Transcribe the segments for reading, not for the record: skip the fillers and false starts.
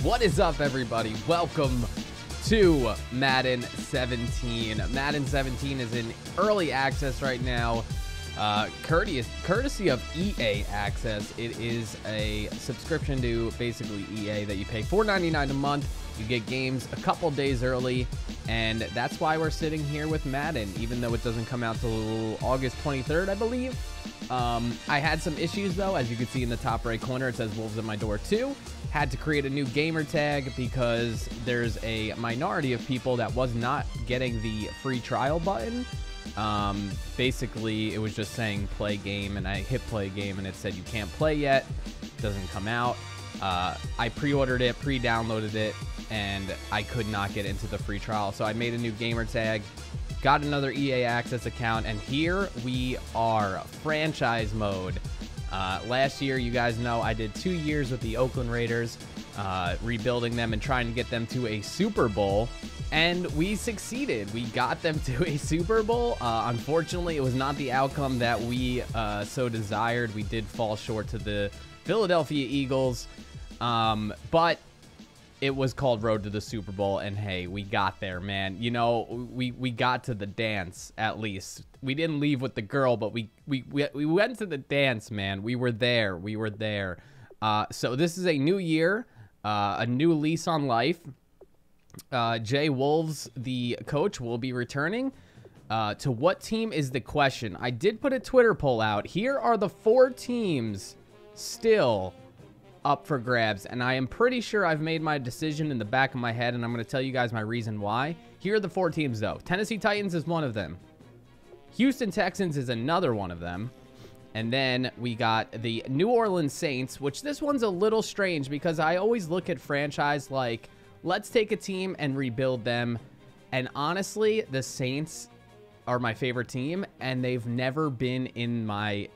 What is up, everybody? Welcome to Madden 17. Madden 17 is in early access right now, courtesy of EA Access. It is a subscription to basically EA that you pay $4.99 a month. You get games a couple days early, and that's why we're sitting here with Madden, even though it doesn't come out till August 23rd, I believe. I had some issues, though. As you can see in the top right corner, it says Wolves at My Door 2. Had to create a new gamer tag because there's a minority of people that was not getting the free trial button. Basically, it was just saying play game, and I hit play game, and it said you can't play yet. It doesn't come out. I pre-ordered it, pre-downloaded it, and I could not get into the free trial. So I made a new gamer tag, got another EA Access account, and here we are, franchise mode. Last year, you guys know, I did 2 years with the Oakland Raiders, rebuilding them and trying to get them to a Super Bowl, and we succeeded. We got them to a Super Bowl. Unfortunately, it was not the outcome that we so desired. We did fall short to the Philadelphia Eagles, but it was called Road to the Super Bowl, and hey, we got there, man. You know, we got to the dance, at least. We didn't leave with the girl, but we went to the dance, man. We were there. We were there. So this is a new year, a new lease on life. Jay Wolves, the coach, will be returning. To what team is the question? I did put a Twitter poll out. Here are the 4 teams still up for grabs, and I am pretty sure I've made my decision in the back of my head, and I'm going to tell you guys my reason why. Here are the 4 teams, though. Tennessee Titans is one of them. Houston Texans is another one of them. And then we got the New Orleans Saints, which this one's a little strange because I always look at franchise like, let's take a team and rebuild them. And honestly, the Saints are my favorite team, and they've never been in my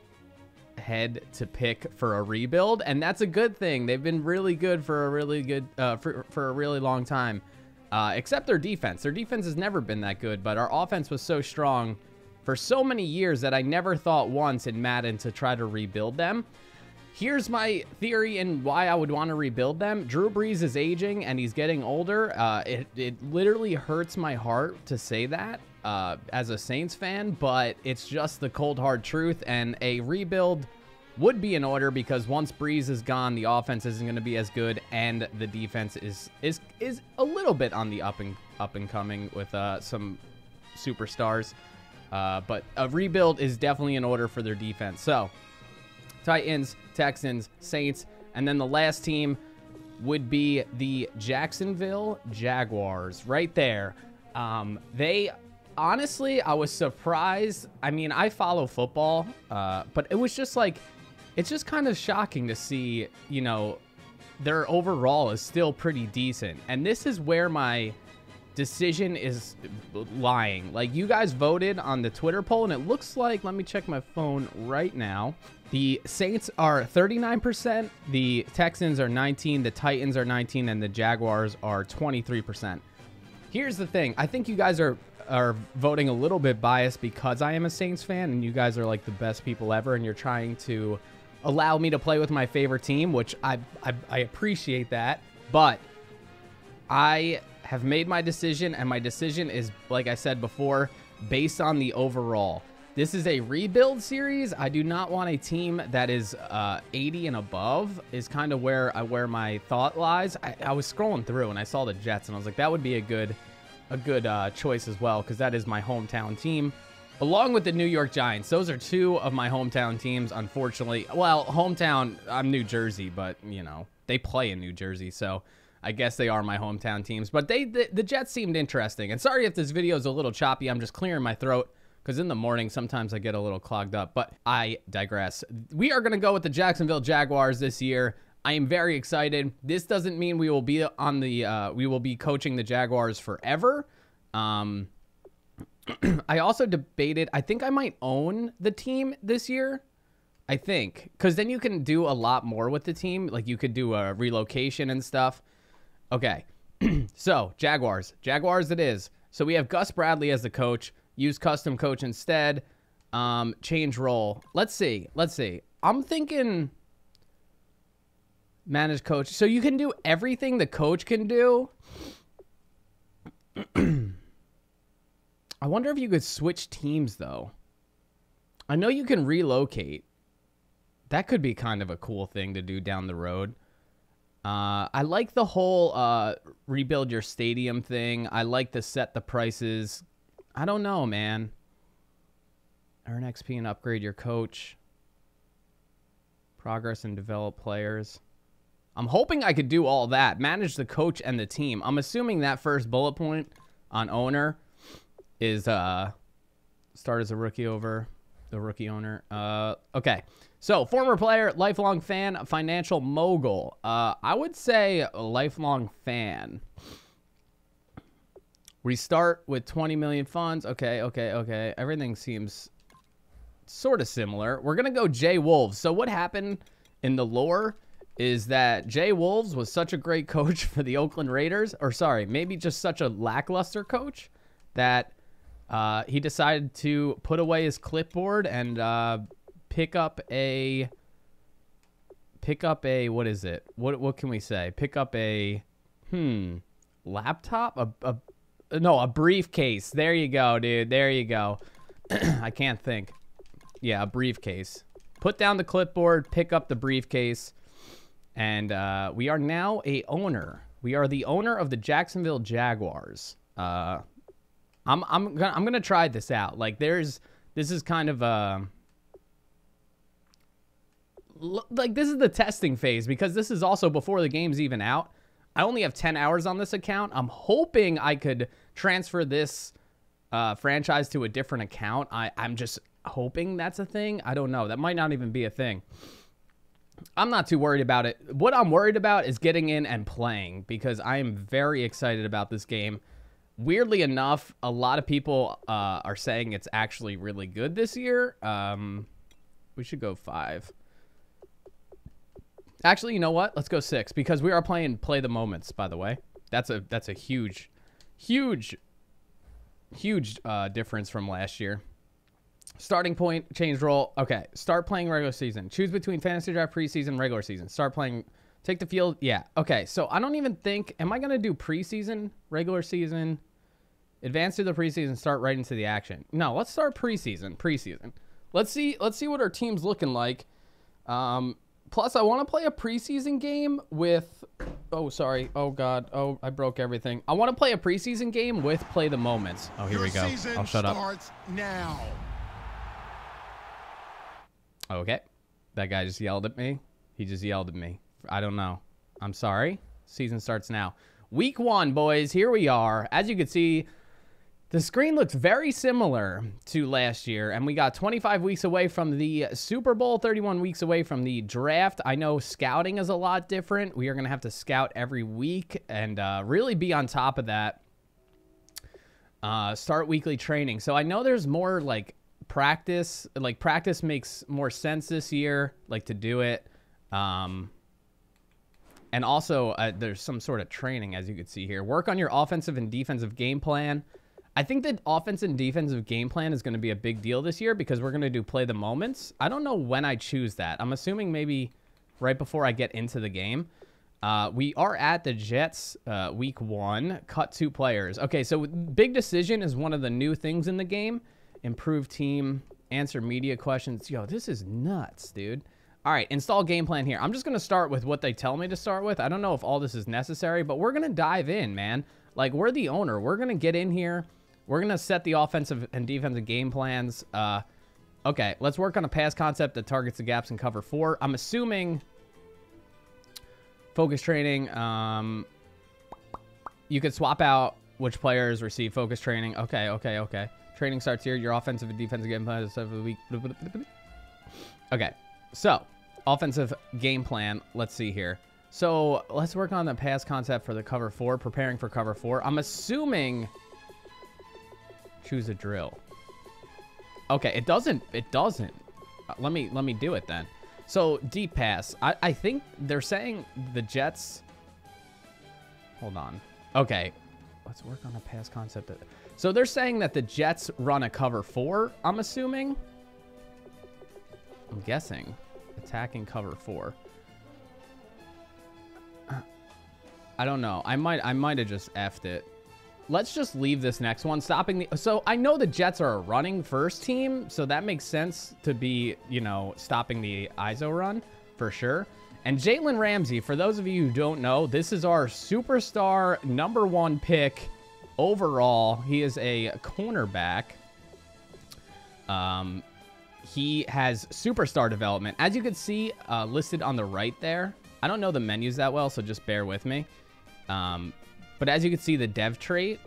head to pick for a rebuild, and that's a good thing. They've been really good for a really good for a really long time, except their defense has never been that good, but our offense was so strong for so many years that I never thought once in Madden to try to rebuild them. Here's my theory and why I would want to rebuild them. Drew Brees is aging and he's getting older. It literally hurts my heart to say that as a Saints fan, but it's just the cold hard truth, and a rebuild would be in order because once Brees is gone, the offense isn't going to be as good, and the defense is a little bit on the up and coming with some superstars. But a rebuild is definitely in order for their defense. So Titans, Texans, Saints, and then the last team would be the Jacksonville Jaguars right there. They honestly, I was surprised. I mean, I follow football, but it was just like, it's just kind of shocking to see, you know, their overall is still pretty decent. And this is where my decision is lying. Like, you guys voted on the Twitter poll, and it looks like, let me check my phone right now. The Saints are 39%, the Texans are 19%, the Titans are 19%, and the Jaguars are 23%. Here's the thing. I think you guys are voting a little bit biased because I am a Saints fan, and you guys are like the best people ever, and you're trying to allow me to play with my favorite team, which I appreciate that. But I have made my decision, and my decision is, like I said before, based on the overall. This is a rebuild series. I do not want a team that is 80 and above is kind of where my thought lies. I was scrolling through and I saw the Jets, and I was like, that would be a good choice as well, because that is my hometown team, along with the New York Giants. Those are 2 of my hometown teams, unfortunately. Well, hometown, I'm New Jersey, but, you know, they play in New Jersey, so I guess they are my hometown teams. But the Jets seemed interesting. And sorry if this video is a little choppy. I'm just clearing my throat because in the morning, sometimes I get a little clogged up. But I digress. We are going to go with the Jacksonville Jaguars this year. I am very excited. This doesn't mean we will be on the we will be coaching the Jaguars forever. I also debated, I think I might own the team this year. I think, because then you can do a lot more with the team. Like, you could do a relocation and stuff. Okay, so Jaguars it is. So we have Gus Bradley as the coach. Use custom coach instead. Change role. Let's see. I'm thinking Manage coach. So you can do everything the coach can do. I wonder if you could switch teams, though. I know you can relocate. That could be kind of a cool thing to do down the road. I like the whole rebuild your stadium thing. I like to set the prices. I don't know, man. Earn XP and upgrade your coach. Progress and develop players. I'm hoping I could do all that. Manage the coach and the team. I'm assuming that first bullet point on owner is start as a rookie over the rookie owner. Okay. So, former player, lifelong fan, financial mogul. I would say a lifelong fan. We start with 20 million funds. Okay. Everything seems sort of similar. We're going to go Jay Wolves. So, what happened in the lore is that Jay Wolves was such a great coach for the Oakland Raiders. Or, sorry, maybe just such a lackluster coach that he decided to put away his clipboard and pick up a what is it? What can we say? Pick up a laptop? A briefcase. There you go, dude. There you go. I can't think. Yeah, a briefcase. Put down the clipboard, pick up the briefcase, and we are now a owner. We are the owner of the Jacksonville Jaguars. I'm gonna try this out. Like, this is kind of this is the testing phase, because this is also before the game's even out. I only have 10 hours on this account. I'm hoping I could transfer this franchise to a different account. I'm just hoping that's a thing. I don't know. That might not even be a thing. I'm not too worried about it. What I'm worried about is getting in and playing, because I am very excited about this game. Weirdly enough, a lot of people are saying it's actually really good this year. We should go 5. Actually, you know what? Let's go 6, because we are playing Play the Moments, by the way. That's a huge difference from last year. Starting point, change role. Okay, start playing regular season. Choose between fantasy draft, preseason, regular season. Start playing, take the field. Yeah, okay. So I don't even think, am I going to do preseason, regular season, advance to the preseason, start right into the action? No, let's start preseason. Let's see what our team's looking like. Plus, I want to play a preseason game with... Oh, sorry. Oh, God. Oh, I broke everything. I want to play a preseason game with Play the Moments. Oh, here we go. I'll shut up. Starts now. Okay. That guy just yelled at me. He just yelled at me. I don't know. I'm sorry. Season starts now. Week 1, boys. Here we are. As you can see, the screen looks very similar to last year, and we got 25 weeks away from the Super Bowl, 31 weeks away from the draft. I know scouting is a lot different. We are going to have to scout every week and really be on top of that. Start weekly training. So I know there's more, like, practice. Like, practice makes more sense this year, like, to do it. And also, there's some sort of training, as you can see here. Work on your offensive and defensive game plan. I think that offensive and defensive game plan is going to be a big deal this year, because we're going to do Play the Moments. I don't know when I choose that. I'm assuming maybe right before I get into the game. We are at the Jets week 1. Cut 2 players. Okay, so big decision is one of the new things in the game. Improve team. Answer media questions. Yo, this is nuts, dude. All right, install game plan here. I'm just going to start with what they tell me to start with. I don't know if all this is necessary, but we're going to dive in, man. Like, we're the owner. We're going to get in here. We're going to set the offensive and defensive game plans. Okay, let's work on a pass concept that targets the gaps in cover 4. I'm assuming focus training. You could swap out which players receive focus training. Okay. Training starts here. Your offensive and defensive game plan of the week. Okay, so offensive game plan. Let's see here. So let's work on the pass concept for the cover 4. Preparing for cover 4. I'm assuming... Choose a drill. Okay, it doesn't. Let me do it then. So deep pass. I think they're saying the Jets. Hold on. Okay, let's work on a pass concept. So they're saying that the Jets run a cover 4. I'm assuming. I'm guessing attacking cover 4. I don't know. I might have just effed it. Let's just leave this next one. Stopping the... So I know the Jets are a running first team, so that makes sense to be, you know, stopping the ISO run for sure. And Jalen Ramsey, for those of you who don't know, this is our superstar #1 pick overall. He is a cornerback. He has superstar development. As you can see, listed on the right there. I don't know the menus that well, so just bear with me. But as you can see, the dev trait,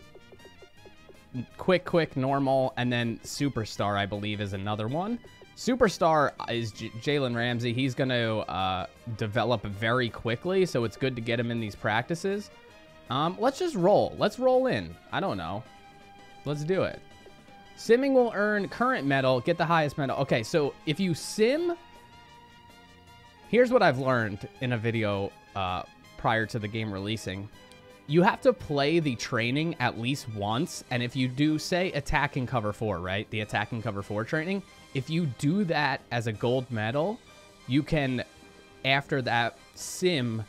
quick, normal, and then superstar, I believe, is another one. Superstar is Jalen Ramsey. He's going to develop very quickly, so it's good to get him in these practices. Let's just roll. Let's roll in. I don't know. Let's do it. Simming will earn current medal, get the highest medal. Okay, so if you sim, here's what I've learned in a video prior to the game releasing. You have to play the training at least once, and if you do, say, attack and cover 4, right? The attack and cover 4 training. If you do that as a gold medal, you can, after that, sim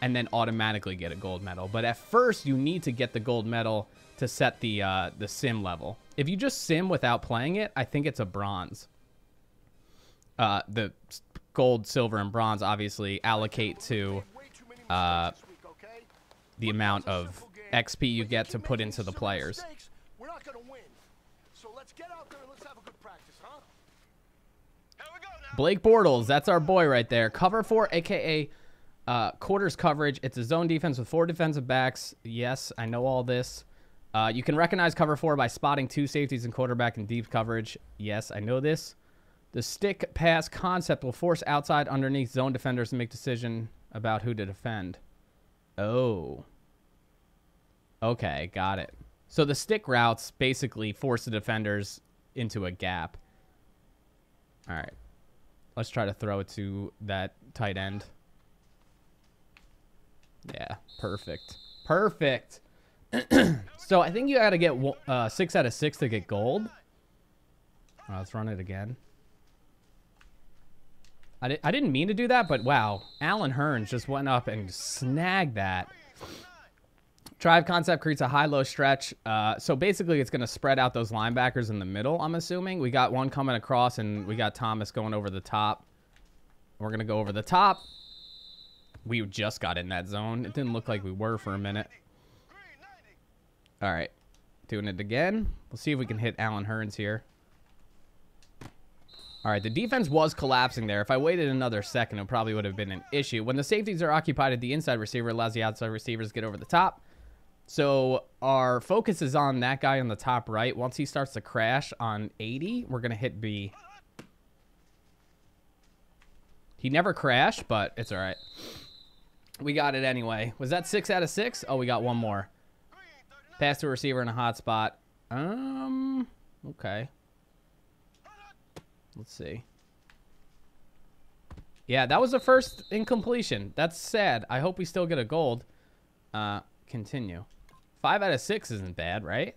and then automatically get a gold medal. But at first, you need to get the gold medal to set the sim level. If you just sim without playing it, I think it's a bronze. The gold, silver, and bronze obviously allocate to the amount of XP you get to put into the players. We're not gonna win. So let's get out there and let's have a good practice, huh? Here we go now. Blake Bortles, that's our boy right there. Cover 4, aka quarters coverage. It's a zone defense with 4 defensive backs. Yes, I know all this. You can recognize cover 4 by spotting 2 safeties and quarterback in deep coverage. Yes, I know this. The stick pass concept will force outside underneath zone defenders to make decision about who to defend. Oh. Okay, got it. So the stick routes basically force the defenders into a gap. All right. Let's try to throw it to that tight end. Yeah, perfect. Perfect. So I think you got to get 6 out of 6 to get gold. Let's run it again. I didn't mean to do that, but wow. Alan Hearns just went up and snagged that. Drive concept creates a high-low stretch. So basically, it's going to spread out those linebackers in the middle, I'm assuming. We got one coming across, and we got Thomas going over the top. We're going to go over the top. We just got in that zone. It didn't look like we were for a minute. All right. Doing it again. We'll see if we can hit Alan Hearns here. All right, the defense was collapsing there. If I waited another second, it probably would have been an issue. When the safeties are occupied at the inside receiver, allows the outside receivers to get over the top. So our focus is on that guy on the top right. Once he starts to crash on 80, we're going to hit B. He never crashed, but it's all right. We got it anyway. Was that 6 out of 6? Oh, we got one more. Pass to a receiver in a hot spot. Okay. Let's see. Yeah, that was the first incompletion. That's sad. I hope we still get a gold. Continue. 5 out of 6 isn't bad, right?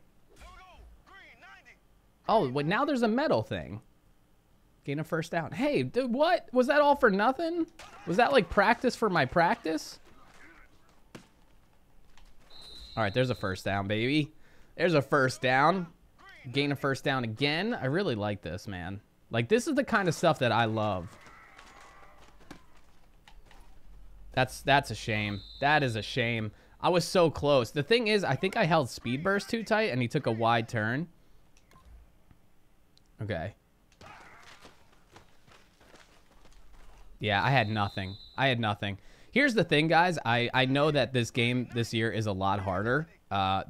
Oh, but now there's a medal thing. Gain a first down. Hey, dude, what? Was that all for nothing? Was that like practice for my practice? All right, there's a first down, baby. There's a first down. Gain a first down again. I really like this, man. Like, this is the kind of stuff that I love. That's a shame. That is a shame. I was so close. The thing is, I think I held speed burst too tight, and he took a wide turn. Okay. Yeah, I had nothing. I had nothing. Here's the thing, guys. I know that this game this year is a lot harder.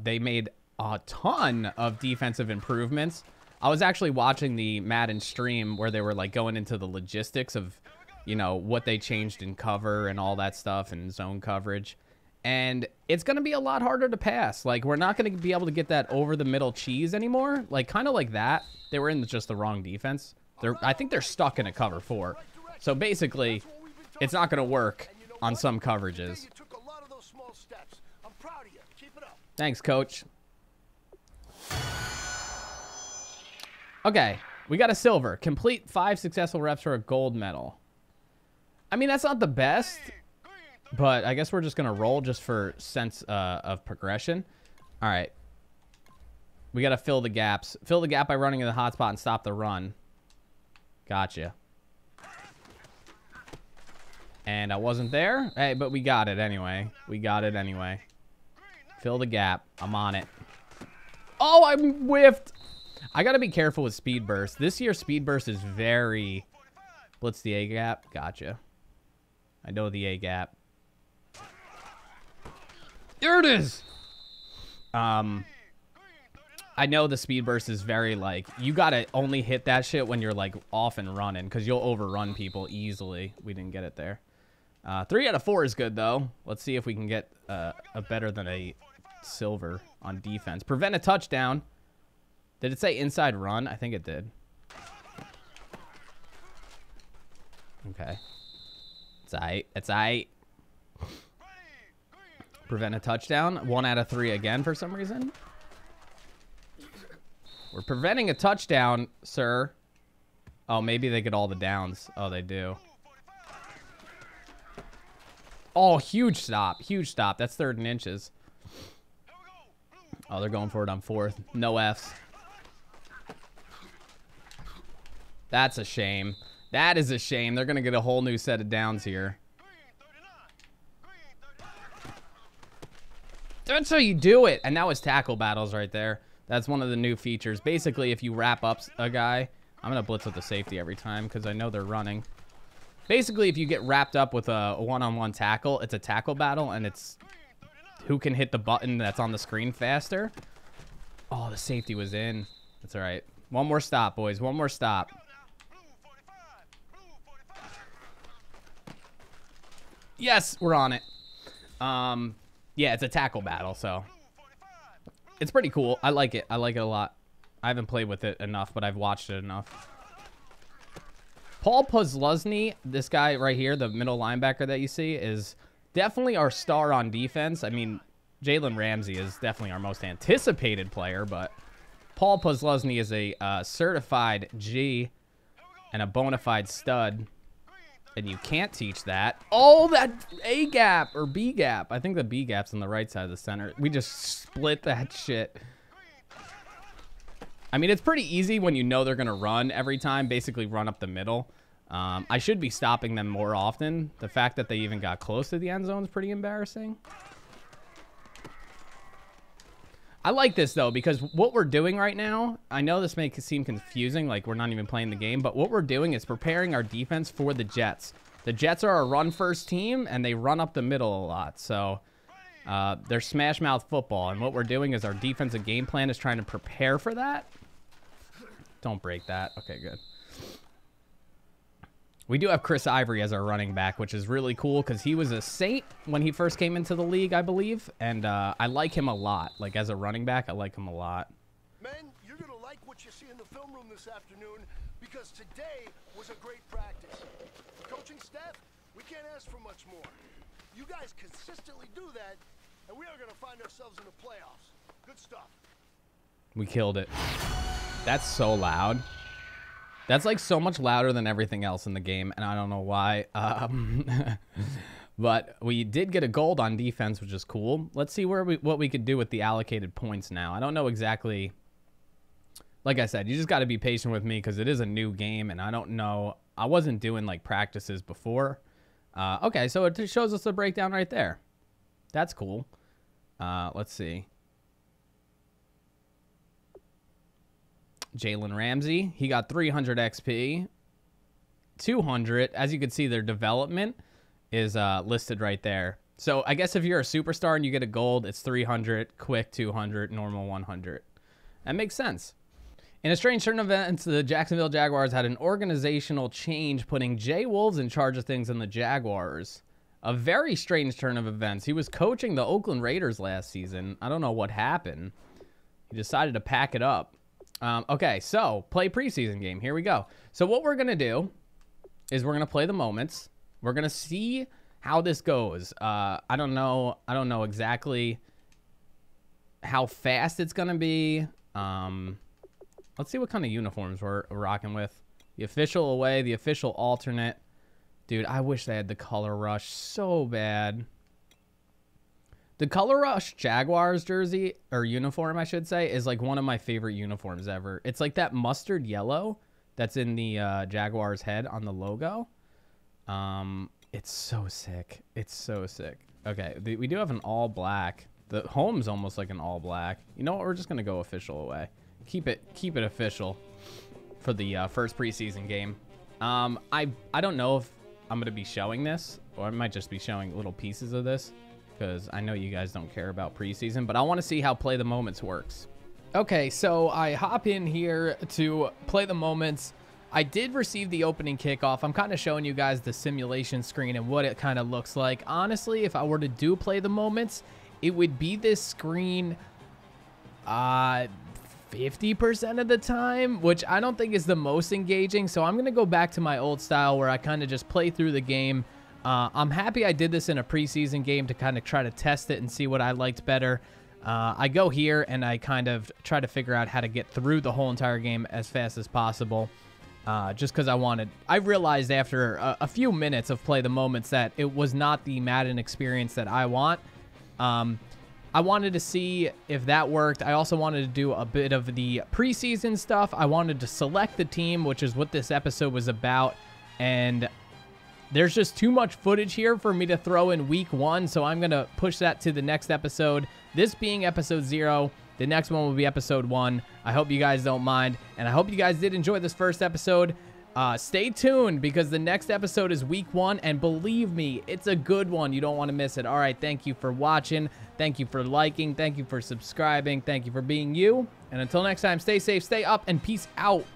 They made a ton of defensive improvements. I was actually watching the Madden stream where they were like going into the logistics of, you know, what they changed in cover and all that stuff and zone coverage. And it's going to be a lot harder to pass. Like, we're not going to be able to get that over the middle cheese anymore. Like, kind of like that. They were in just the wrong defense. I think they're stuck in a cover 4. So basically, it's not going to work on some coverages. Thanks, coach. Okay, we got a silver. Complete 5 successful reps for a gold medal. I mean, that's not the best. But I guess we're just going to roll just for sense of progression. All right. We got to fill the gaps. Fill the gap by running in the hotspot and stop the run. Gotcha. And I wasn't there. Hey, but we got it anyway. We got it anyway. Fill the gap. I'm on it. Oh, I whiffed. I got to be careful with speed burst. This year, speed burst is very... Blitz the A gap. Gotcha. I know the A gap. There it is. I know the speed burst is very, like, you got to only hit that shit when you're, like, off and running because you'll overrun people easily. We didn't get it there. 3 out of 4 is good, though. Let's see if we can get a better than a silver on defense. Prevent a touchdown. Did it say inside run? I think it did. Okay. It's aight. It's aight. Prevent a touchdown. 1 out of 3 again for some reason. We're preventing a touchdown, sir. Oh, maybe they get all the downs. Oh, they do. Oh, huge stop. Huge stop. That's 3rd and inches. Oh, they're going for it on 4th. No Fs. That's a shame. That is a shame. They're going to get a whole new set of downs here. That's how you do it. And now it's tackle battles right there. That's one of the new features. Basically, if you wrap up a guy... I'm going to blitz with the safety every time because I know they're running. Basically, if you get wrapped up with a one-on-one tackle, it's a tackle battle, and it's who can hit the button that's on the screen faster. Oh, the safety was in. That's all right. One more stop, boys. One more stop. Yes, we're on it. Yeah, it's a tackle battle, so... It's pretty cool. I like it. I like it a lot. I haven't played with it enough, but I've watched it enough. Paul Posluszny, this guy right here, the middle linebacker that you see, is definitely our star on defense. I mean, Jalen Ramsey is definitely our most anticipated player, but Paul Posluszny is a certified G and a bona fide stud, and you can't teach that. Oh, that A gap or B gap. I think the B gap's on the right side of the center. We just split that shit. I mean, it's pretty easy when you know they're going to run every time, basically run up the middle. I should be stopping them more often. The fact that they even got close to the end zone is pretty embarrassing. I like this, though, because what we're doing right now, I know this may seem confusing, like we're not even playing the game, but what we're doing is preparing our defense for the Jets. The Jets are a run-first team, and they run up the middle a lot, so they're smash-mouth football, and what we're doing is our defensive game plan is trying to prepare for that. Don't break that. Okay, good. We do have Chris Ivory as our running back, which is really cool because he was a Saint when he first came into the league, I believe. And I like him a lot. Like, as a running back, I like him a lot. Men, you're going to like what you see in the film room this afternoon because today was a great practice. Coaching staff, we can't ask for much more. You guys consistently do that, and we are going to find ourselves in the playoffs. Good stuff. We killed it. That's so loud. That's like so much louder than everything else in the game, and I don't know why. But we did get a gold on defense, which is cool. Let's see what we could do with the allocated points now. I don't know exactly. Like I said, you just got to be patient with me because it is a new game, and I don't know. I wasn't doing like practices before. Okay, so it shows us the breakdown right there. That's cool. Let's see. Jalen Ramsey, he got 300 XP, 200. As you can see, their development is listed right there. So I guess if you're a superstar and you get a gold, it's 300, quick 200, normal 100. That makes sense. In a strange turn of events, the Jacksonville Jaguars had an organizational change, putting Jay Wolves in charge of things in the Jaguars. A very strange turn of events. He was coaching the Oakland Raiders last season. I don't know what happened. He decided to pack it up. Okay, so play preseason game. Here we go. So what we're going to do is we're going to play the moments. We're going to see how this goes. I don't know exactly how fast it's going to be. Let's see what kind of uniforms we're rocking with. The official away, the official alternate. Dude, I wish they had the Color Rush so bad. The Color Rush Jaguars jersey, or uniform, I should say, is like one of my favorite uniforms ever. It's like that mustard yellow that's in the Jaguars head on the logo. It's so sick. It's so sick. Okay, we do have an all black. The home's almost like an all black. You know what? We're just gonna go official away. Keep it official for the first preseason game. I don't know if I'm gonna be showing this, or I might just be showing little pieces of this, because I know you guys don't care about preseason, but I want to see how Play the Moments works. Okay, so I hop in here to Play the Moments. I did receive the opening kickoff. I'm kind of showing you guys the simulation screen and what it kind of looks like. Honestly, if I were to do Play the Moments, it would be this screen 50% of the time, which I don't think is the most engaging. So I'm going to go back to my old style where I kind of just play through the game. I'm happy I did this in a preseason game to kind of try to test it and see what I liked better. I go here and I kind of try to figure out how to get through the whole entire game as fast as possible. Just because I realized after a few minutes of Play the Moments that it was not the Madden experience that I want. I wanted to see if that worked. I also wanted to do a bit of the preseason stuff. I wanted to select the team, which is what this episode was about. And there's just too much footage here for me to throw in week 1, so I'm going to push that to the next episode. This being episode 0, the next one will be episode 1. I hope you guys don't mind, and I hope you guys did enjoy this first episode. Stay tuned, because the next episode is week 1, and believe me, it's a good one. You don't want to miss it. All right, thank you for watching. Thank you for liking. Thank you for subscribing. Thank you for being you. And until next time, stay safe, stay up, and peace out.